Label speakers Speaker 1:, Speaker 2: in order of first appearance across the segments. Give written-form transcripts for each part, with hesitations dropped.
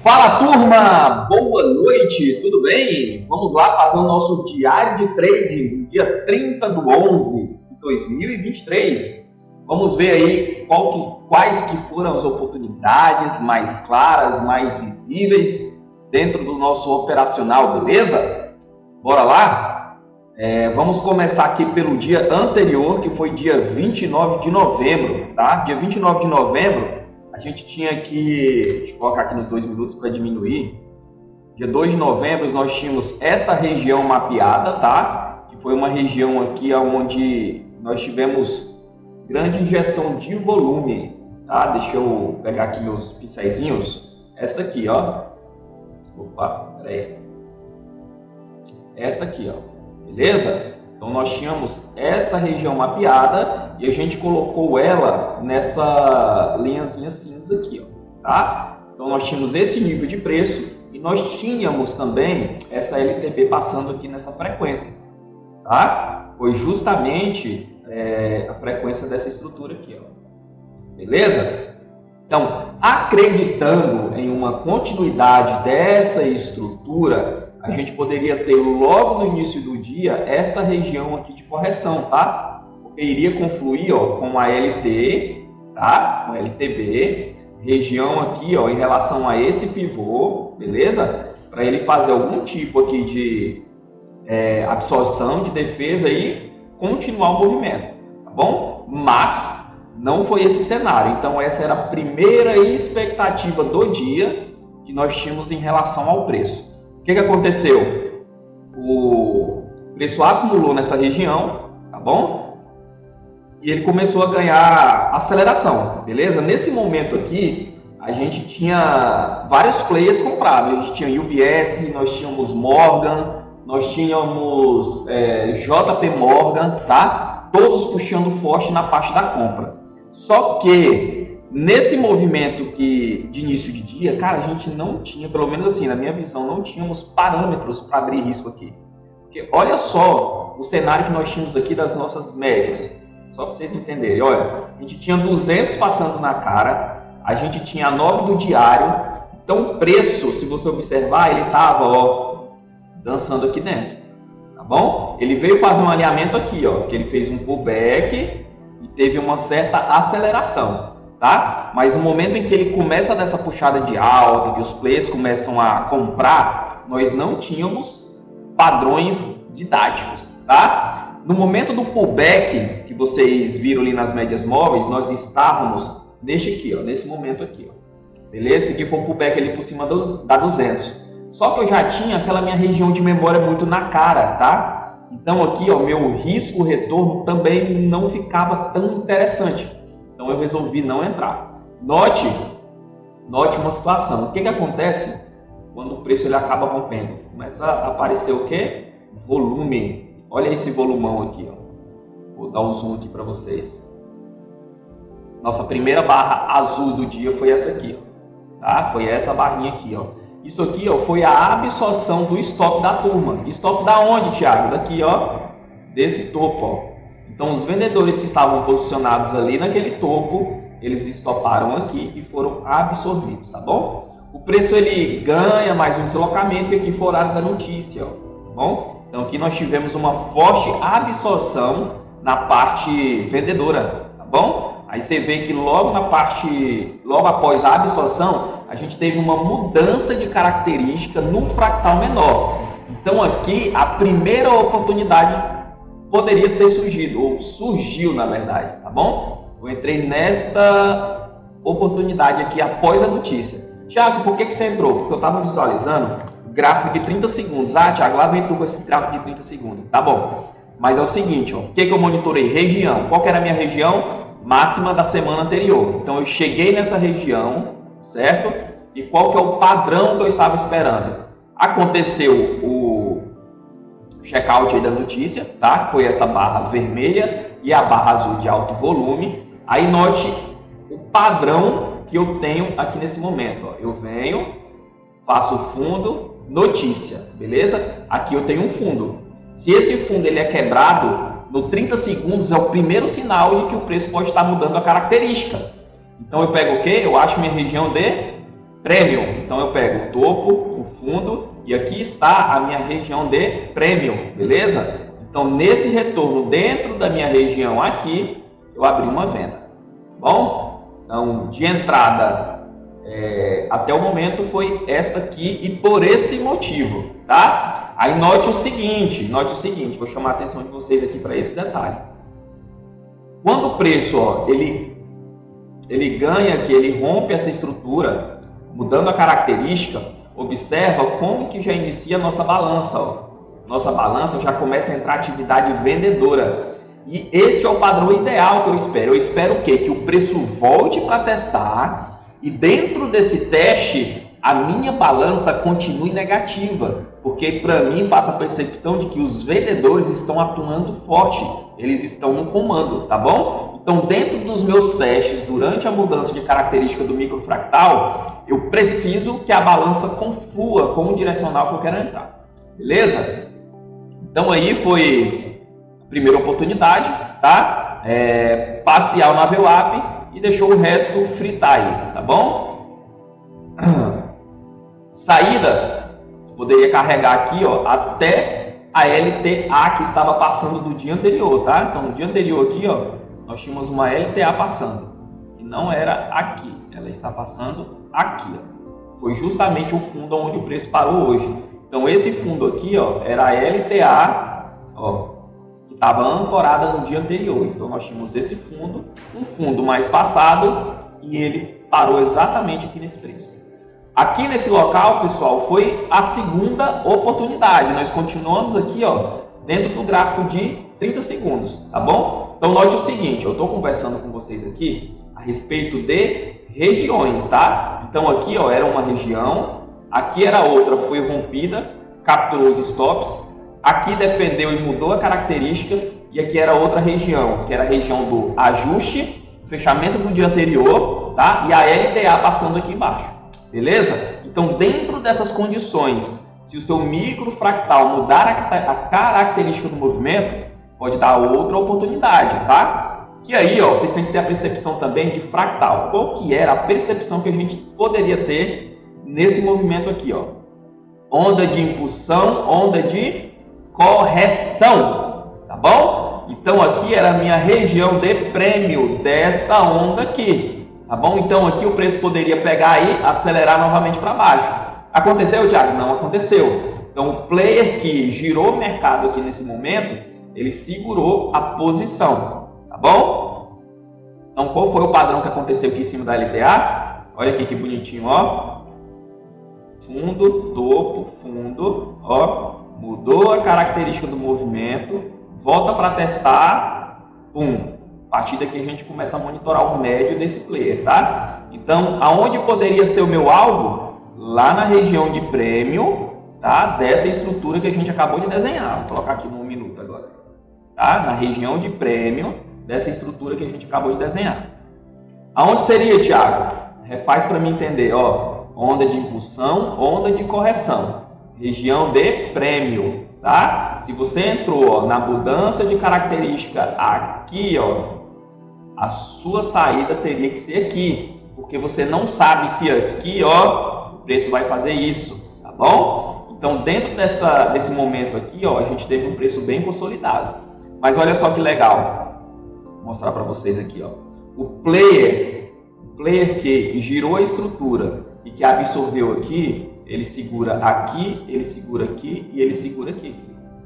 Speaker 1: Fala, turma! Boa noite, tudo bem? Vamos lá fazer o nosso diário de trading do dia 30/11 de 2023. Vamos ver aí quais que foram as oportunidades mais claras, mais visíveis dentro do nosso operacional, beleza? Bora lá? Vamos começar aqui pelo dia anterior, que foi dia 29 de novembro, tá? Dia 29 de novembro, a gente tinha que, deixa eu colocar aqui nos 2 minutos para diminuir. Dia 2 de novembro nós tínhamos essa região mapeada, tá? Que foi uma região aqui onde nós tivemos grande injeção de volume, tá? Deixa eu pegar aqui meus pincéisinhos. Esta aqui, ó. Opa, peraí. Esta aqui, ó. Beleza? Então nós tínhamos essa região mapeada e a gente colocou ela nessa linhazinha cinza aqui, ó, tá? Então nós tínhamos esse nível de preço e nós tínhamos também essa LTB passando aqui nessa frequência, tá? Foi justamente a frequência dessa estrutura aqui, ó. Beleza? Então, acreditando em uma continuidade dessa estrutura, a gente poderia ter logo no início do dia esta região aqui de correção, tá? Porque iria confluir, ó, com a LT, tá? Com a LTB, região aqui, ó, em relação a esse pivô, beleza? Para ele fazer algum tipo aqui de absorção, de defesa e continuar o movimento, tá bom? Mas não foi esse cenário. Então essa era a primeira expectativa do dia que nós tínhamos em relação ao preço. O que aconteceu? O preço acumulou nessa região, tá bom? E ele começou a ganhar aceleração, beleza? Nesse momento aqui, a gente tinha vários players comprados. A gente tinha UBS, nós tínhamos Morgan, nós tínhamos JP Morgan, tá? Todos puxando forte na parte da compra. Só que nesse movimento de início de dia, cara, a gente não tinha, pelo menos assim, na minha visão, não tínhamos parâmetros para abrir risco aqui. Porque olha só o cenário que nós tínhamos aqui das nossas médias. Só para vocês entenderem, olha, a gente tinha 200 passando na cara, a gente tinha a 9 do diário, então o preço, se você observar, ele estava, ó, dançando aqui dentro, tá bom? Ele veio fazer um alinhamento aqui, ó, que ele fez um pullback e teve uma certa aceleração, tá? Mas no momento em que ele começa nessa puxada de alta, que os players começam a comprar, nós não tínhamos padrões didáticos, tá? No momento do pullback, que vocês viram ali nas médias móveis, nós estávamos neste aqui, ó, nesse momento aqui, ó. Beleza? Esse aqui foi o pullback ali por cima da 200. Só que eu já tinha aquela minha região de memória muito na cara, tá? Então aqui, ó, meu risco retorno também não ficava tão interessante. Então eu resolvi não entrar. Note uma situação. O que acontece quando o preço ele acaba rompendo? Começa a aparecer o quê? Volume. Olha esse volumão aqui, ó. Vou dar um zoom aqui para vocês. Nossa primeira barra azul do dia foi essa aqui, ó. Tá? Foi essa barrinha aqui, ó. Isso aqui, ó, foi a absorção do stop da turma. Stop da onde, Thiago? Daqui, ó, desse topo, ó. Então, os vendedores que estavam posicionados ali naquele topo, eles estoparam aqui e foram absorvidos, tá bom? O preço, ele ganha mais um deslocamento e aqui foi o horário da notícia, ó, tá bom? Então, aqui nós tivemos uma forte absorção na parte vendedora, tá bom? Aí você vê que logo após a absorção, a gente teve uma mudança de característica no fractal menor. Então aqui a primeira oportunidade poderia ter surgido, ou surgiu na verdade, tá bom? Eu entrei nesta oportunidade aqui após a notícia. Thiago, por que você entrou? Porque eu estava visualizando o gráfico de 30 segundos. Ah, Thiago, lá vem tu com esse gráfico de 30 segundos. Tá bom. Mas é o seguinte, ó, o que eu monitorei? Região. Qual que era a minha região? Máxima da semana anterior. Então eu cheguei nessa região, certo? E qual que é o padrão que eu estava esperando? Aconteceu o checkout aí da notícia, tá? Foi essa barra vermelha e a barra azul de alto volume. Aí note o padrão que eu tenho aqui nesse momento, ó. Eu venho, faço o fundo, notícia, beleza? Aqui eu tenho um fundo. Se esse fundo ele é quebrado, no 30 segundos é o primeiro sinal de que o preço pode estar mudando a característica. Então eu pego o quê? Eu acho minha região de Premium. Então eu pego o topo, o fundo e aqui está a minha região de Premium, beleza? Então nesse retorno dentro da minha região aqui, eu abri uma venda, bom? Então de entrada até o momento foi esta aqui e por esse motivo, tá? Aí note o seguinte, vou chamar a atenção de vocês aqui para esse detalhe. Quando o preço, ó, ele ganha aqui, ele rompe essa estrutura, mudando a característica, observa como que já inicia a nossa balança, ó. Nossa balança já começa a entrar atividade vendedora. E esse é o padrão ideal que eu espero. Eu espero o quê? Que o preço volte para testar e dentro desse teste a minha balança continue negativa, porque para mim passa a percepção de que os vendedores estão atuando forte, eles estão no comando, tá bom? Então dentro dos meus testes, durante a mudança de característica do microfractal, eu preciso que a balança conflua com o direcional que eu quero entrar, beleza? Então aí foi a primeira oportunidade, tá? Parcial na VWAP e deixou o resto fritar aí, tá bom? Saída, você poderia carregar aqui, ó, até a LTA que estava passando do dia anterior, tá? Então no dia anterior aqui, ó, nós tínhamos uma LTA passando, que não era aqui, ela está passando aqui, ó. Foi justamente o fundo onde o preço parou hoje. Então esse fundo aqui, ó, era a LTA, ó, que estava ancorada no dia anterior. Então nós tínhamos esse fundo, um fundo mais passado e ele parou exatamente aqui nesse preço. Aqui nesse local, pessoal, foi a segunda oportunidade. Nós continuamos aqui, ó, dentro do gráfico de 30 segundos, tá bom? Então note o seguinte, eu estou conversando com vocês aqui a respeito de regiões, tá? Então aqui, ó, era uma região, aqui era outra, foi rompida, capturou os stops, aqui defendeu e mudou a característica e aqui era outra região, que era a região do ajuste, fechamento do dia anterior, tá? E a LTA passando aqui embaixo, beleza? Então dentro dessas condições, se o seu microfractal mudar a característica do movimento, pode dar outra oportunidade, tá? Que aí, ó, vocês têm que ter a percepção também de fractal. Qual que era a percepção que a gente poderia ter nesse movimento aqui, ó? Onda de impulsão, onda de correção, tá bom? Então aqui era a minha região de prêmio desta onda aqui, tá bom? Então aqui o preço poderia pegar aí, acelerar novamente para baixo. Aconteceu, Thiago? Não aconteceu. Então o player que girou o mercado aqui nesse momento, ele segurou a posição, tá bom? Então qual foi o padrão que aconteceu aqui em cima da LTA? Olha aqui que bonitinho, ó. Fundo, topo, fundo, ó. Mudou a característica do movimento, volta para testar, pum. A partir daqui a gente começa a monitorar o médio desse player, tá? Então, aonde poderia ser o meu alvo? Lá na região de prêmio, tá? Dessa estrutura que a gente acabou de desenhar. Vou colocar aqui no 1 minuto agora. Tá? Na região de prêmio dessa estrutura que a gente acabou de desenhar. Aonde seria, Thiago? Refaz para mim entender, ó. Onda de impulsão, onda de correção. Região de prêmio, tá? Se você entrou, ó, na mudança de característica aqui, ó, a sua saída teria que ser aqui, porque você não sabe se aqui, ó, o preço vai fazer isso, tá bom? Então, dentro desse momento aqui, ó, a gente teve um preço bem consolidado. Mas olha só que legal, vou mostrar para vocês aqui, ó. O player que girou a estrutura e que absorveu aqui, ele segura aqui, ele segura aqui e ele segura aqui,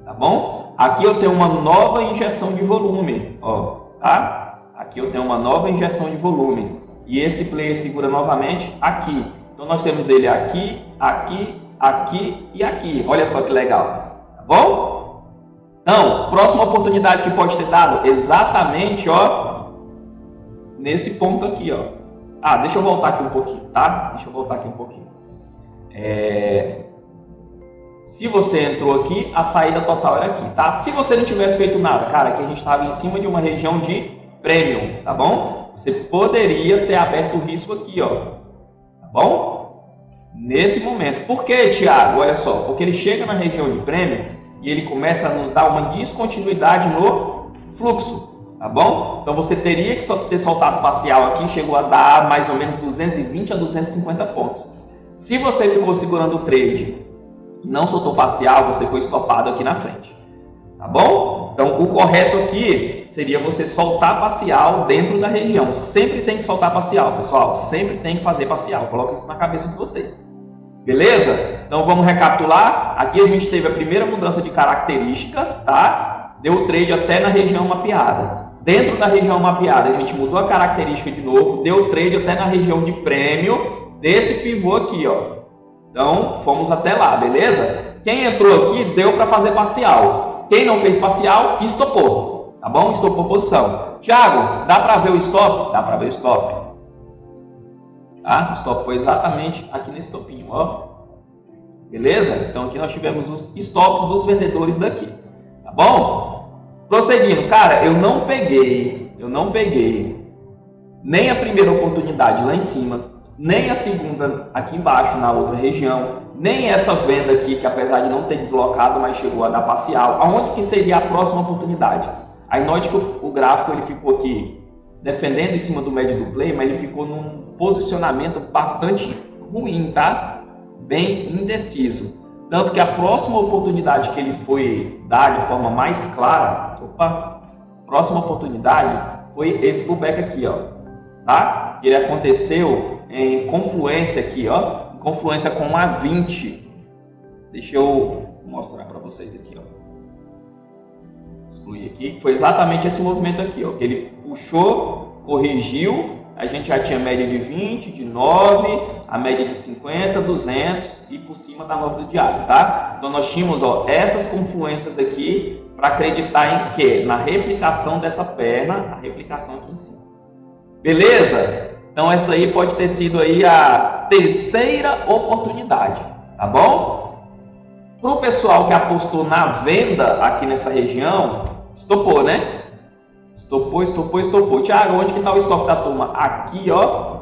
Speaker 1: tá bom? Aqui eu tenho uma nova injeção de volume, ó, tá? Aqui eu tenho uma nova injeção de volume e esse player segura novamente aqui. Então nós temos ele aqui, aqui, aqui e aqui. Olha só que legal, tá bom? Então, próxima oportunidade que pode ter dado exatamente, ó, nesse ponto aqui, ó. Ah, deixa eu voltar aqui um pouquinho, tá? Deixa eu voltar aqui um pouquinho. Se você entrou aqui, a saída total era aqui, tá? Se você não tivesse feito nada, cara, aqui a gente estava em cima de uma região de premium, tá bom? Você poderia ter aberto o risco aqui, ó, tá bom? Nesse momento. Por que, Thiago? Olha só, porque ele chega na região de premium e ele começa a nos dar uma descontinuidade no fluxo, tá bom? Então você teria que ter soltado parcial aqui, chegou a dar mais ou menos 220 a 250 pontos. Se você ficou segurando o trade e não soltou parcial, você foi estopado aqui na frente, tá bom? Então, o correto aqui seria você soltar parcial dentro da região. Sempre tem que soltar parcial, pessoal. Sempre tem que fazer parcial. Coloca isso na cabeça de vocês. Beleza? Então, vamos recapitular. Aqui a gente teve a primeira mudança de característica, tá? Deu o trade até na região mapeada. Dentro da região mapeada, a gente mudou a característica de novo. Deu o trade até na região de prêmio desse pivô aqui, ó. Então, fomos até lá, beleza? Quem entrou aqui, deu para fazer parcial. Quem não fez parcial, estopou. Tá bom? Estopou posição. Thiago, dá para ver o stop? Dá para ver o stop. Tá? O stop foi exatamente aqui nesse topinho, ó. Beleza? Então, aqui nós tivemos os stops dos vendedores daqui. Tá bom? Prosseguindo. Cara, eu não peguei nem a primeira oportunidade lá em cima, nem a segunda aqui embaixo na outra região, nem essa venda aqui, que apesar de não ter deslocado, mas chegou a dar parcial. Aonde que seria a próxima oportunidade? Aí note que o gráfico ele ficou aqui defendendo em cima do médio do play, mas ele ficou num posicionamento bastante ruim, tá? Bem indeciso. Tanto que a próxima oportunidade que ele foi dar de forma mais clara, próxima oportunidade foi esse pullback aqui, ó, tá? Ele aconteceu em confluência aqui, ó, confluência com a 20. Deixa eu mostrar para vocês aqui, ó. Excluir aqui. Foi exatamente esse movimento aqui, ó. Ele puxou, corrigiu. A gente já tinha média de 20, de 9, a média de 50, 200 e por cima da 9 do diário, tá? Então nós tínhamos, ó, essas confluências aqui para acreditar em quê? Na replicação dessa perna, a replicação aqui em cima. Beleza? Então essa aí pode ter sido aí a terceira oportunidade, tá bom? Para o pessoal que apostou na venda aqui nessa região, estopou, né? Estopou. Thiago, onde que está o stop da turma? Aqui, ó.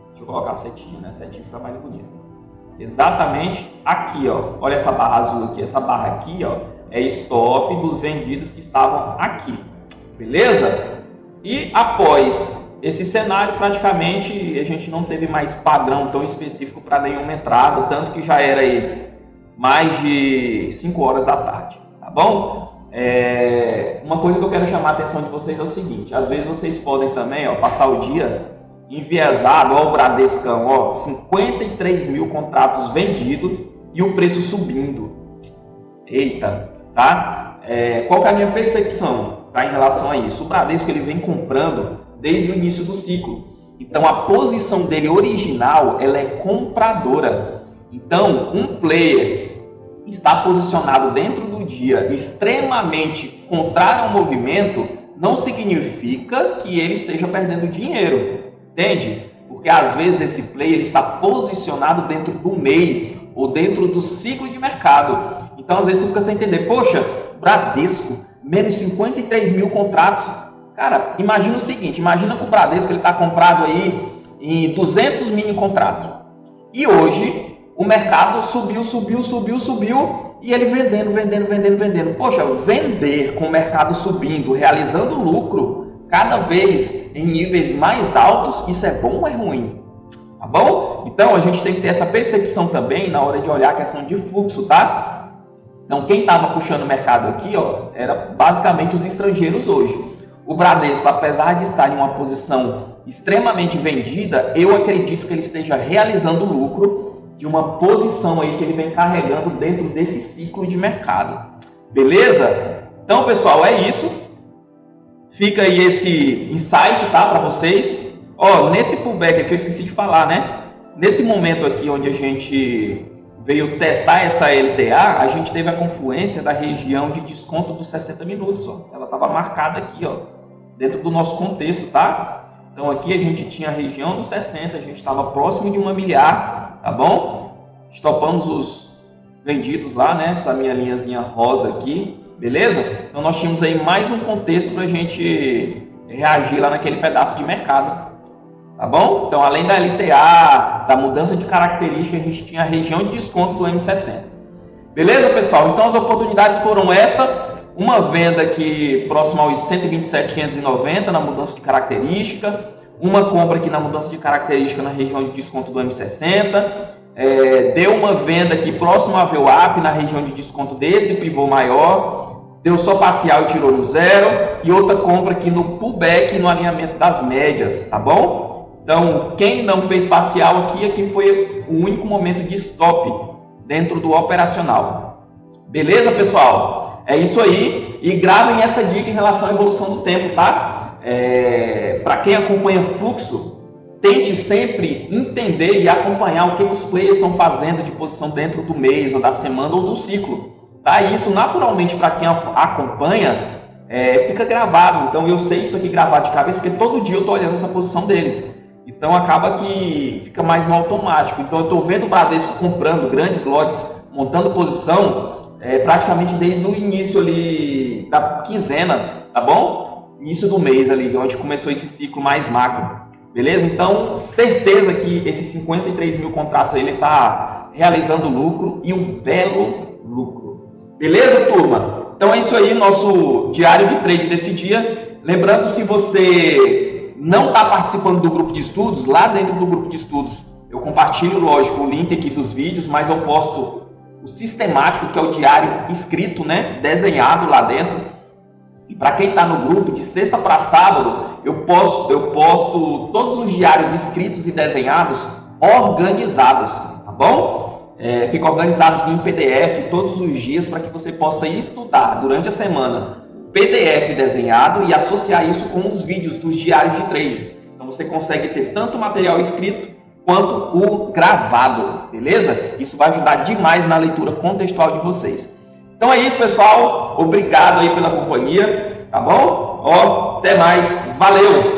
Speaker 1: Deixa eu colocar a setinha, né? A setinha fica mais bonita. Exatamente aqui, ó. Olha essa barra azul aqui. Essa barra aqui, ó, é stop dos vendidos que estavam aqui. Beleza? E após esse cenário, praticamente a gente não teve mais padrão tão específico para nenhuma entrada, tanto que já era aí mais de 5 horas da tarde, tá bom? Uma coisa que eu quero chamar a atenção de vocês é o seguinte: às vezes vocês podem também, ó, passar o dia enviesado, ó, o Bradescão, ó, 53 mil contratos vendidos e o preço subindo. Eita, tá? Qual que é a minha percepção, tá, em relação a isso? O Bradesco ele vem comprando desde o início do ciclo. Então a posição dele original ela é compradora. Então um player está posicionado dentro do dia extremamente contrário ao movimento não significa que ele esteja perdendo dinheiro, entende? Porque às vezes esse player ele está posicionado dentro do mês ou dentro do ciclo de mercado. Então às vezes você fica sem entender, poxa, Bradesco, menos 53 mil contratos. Cara, imagina o seguinte, imagina que o Bradesco está comprado aí em 200 mini contratos. E hoje o mercado subiu e ele vendendo. Poxa, vender com o mercado subindo, realizando lucro cada vez em níveis mais altos, isso é bom ou é ruim? Tá bom? Então a gente tem que ter essa percepção também na hora de olhar a questão de fluxo, tá? Então quem estava puxando o mercado aqui, ó, era basicamente os estrangeiros hoje. O Bradesco, apesar de estar em uma posição extremamente vendida, eu acredito que ele esteja realizando lucro de uma posição aí que ele vem carregando dentro desse ciclo de mercado. Beleza? Então, pessoal, é isso. Fica aí esse insight, tá, para vocês. Ó, nesse pullback aqui eu esqueci de falar, né? Nesse momento aqui onde a gente veio testar essa LTA, a gente teve a confluência da região de desconto dos 60 minutos, ó. Ela estava marcada aqui, ó, dentro do nosso contexto, tá? Então aqui a gente tinha a região dos 60, a gente estava próximo de 1 milhar, tá bom? Estopamos os vendidos lá, né? Essa minha linhazinha rosa aqui, beleza? Então nós tínhamos aí mais um contexto para a gente reagir lá naquele pedaço de mercado, tá bom? Então além da LTA, da mudança de característica, a gente tinha a região de desconto do M60. Beleza, pessoal? Então as oportunidades foram essa. Uma venda aqui próxima aos 127.590 na mudança de característica, uma compra aqui na mudança de característica na região de desconto do M60, deu uma venda aqui próximo a VWAP, na região de desconto desse pivô maior, deu só parcial e tirou no zero, e outra compra aqui no pullback, no alinhamento das médias, tá bom? Então, quem não fez parcial aqui foi o único momento de stop dentro do operacional. Beleza, pessoal? É isso aí, e gravem essa dica em relação à evolução do tempo, tá? Para quem acompanha fluxo, tente sempre entender e acompanhar o que os players estão fazendo de posição dentro do mês, ou da semana, ou do ciclo. Tá? Isso, naturalmente, para quem acompanha, fica gravado. Então, eu sei isso aqui gravado de cabeça, porque todo dia eu estou olhando essa posição deles. Então, acaba que fica mais no automático. Então, eu estou vendo o Bradesco comprando grandes lotes, montando posição, praticamente desde o início ali da quinzena, tá bom? Início do mês ali, onde começou esse ciclo mais macro. Beleza? Então, certeza que esses 53 mil contratos aí, ele está realizando lucro, e um belo lucro. Beleza, turma? Então é isso aí, nosso diário de trade desse dia. Lembrando, se você não está participando do grupo de estudos, lá dentro do grupo de estudos, eu compartilho, lógico, o link aqui dos vídeos, mas eu posto o sistemático, que é o diário escrito, né, desenhado lá dentro. E para quem está no grupo, de sexta para sábado, eu posto todos os diários escritos e desenhados organizados, tá bom? Fica organizados em PDF todos os dias, para que você possa estudar durante a semana PDF desenhado e associar isso com os vídeos dos diários de trade. Então você consegue ter tanto o material escrito quanto o gravado, beleza? Isso vai ajudar demais na leitura contextual de vocês. Então é isso, pessoal. Obrigado aí pela companhia, tá bom? Até mais. Valeu!